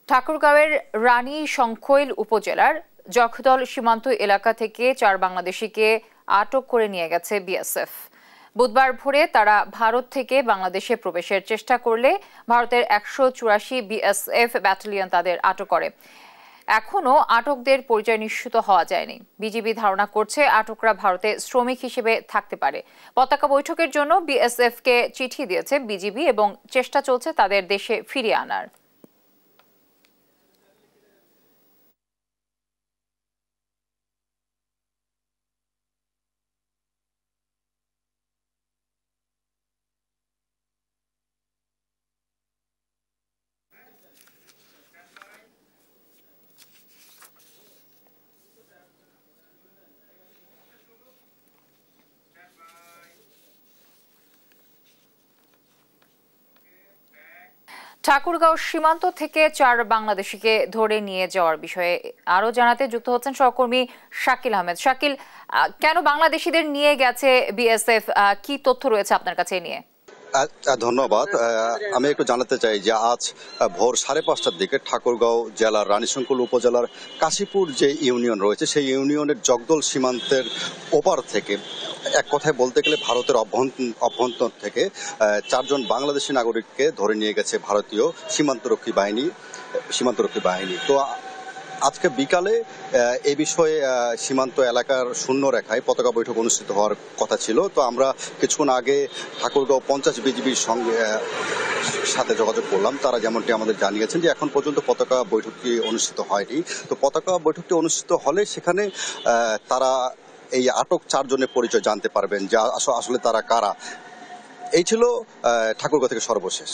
ঠাকুরগাঁওয়ের রানী সংখৈল উপজেলার জখদল সীমান্ত এলাকা থেকে 4 বাংলাদেশিকে আটক করে নিয়ে গেছে বিএসএফ। বুধবার ভোরে তারা ভারত থেকে বাংলাদেশে প্রবেশের চেষ্টা করলে ভারতের 184 বিএসএফ ব্যাটালিয়ন তাদের আটক করে। এখনও আটকদের পরিচয় নিশ্চিত হওয়া যায়নি। বিজিবি ধারণা করছে আটকরা ভারতে শ্রমিক হিসেবে থাকতে পারে। পতাকা বৈঠকের জন্য বিএসএফকে চিঠি দিয়েছে বিজিবি এবং চেষ্টা চলছে তাদের দেশে ফিরিয়ে আনার। ঠাকুরগাঁও সীমান্ত থেকে 4 বাংলাদেশিকে ধরে নিয়ে যাওয়ার বিষয়ে আরো জানাতে যুক্ত হচ্ছেন সহকর্মী শাকিল আহমেদ। শাকিল, কেন বাংলাদেশিদের নিয়ে গেছে বিএসএফ, কি তথ্য রয়েছে আপনার কাছে নিয়ে? ধন্যবাদ। আমি একটু জানাতে চাই যে আজ ভোর 5:30টার দিকে ঠাকুরগাঁও জেলার রানীশংকুল উপজেলার কাশীপুর যে ইউনিয়ন রয়েছে সেই ইউনিয়নের জগদল সীমান্তের ওপার থেকে, এক কথায় বলতে গেলে ভারতের অভ্যন্তর থেকে 4 জন বাংলাদেশি নাগরিককে ধরে নিয়ে গেছে ভারতীয় সীমান্তরক্ষী বাহিনী। তো আজকে বিকালে এই বিষয়ে সীমান্ত এলাকার শূন্য রেখায় পতাকা বৈঠক অনুষ্ঠিত হওয়ার কথা ছিল। তো আমরা কিছুক্ষণ আগে ঠাকুরগাঁও 50 বিজিবির সাথে যোগাযোগ করলাম। তারা যেমনটি আমাদের জানিয়েছেন যে এখন পর্যন্ত পতাকা বৈঠকটি অনুষ্ঠিত হয়নি। তো পতাকা বৈঠকটি অনুষ্ঠিত হলে সেখানে তারা এই আটক 4 জনের পরিচয় জানতে পারবেন, যা আসলে তারা কারা। এই ছিল ঠাকুরগাঁও থেকে সর্বশেষ।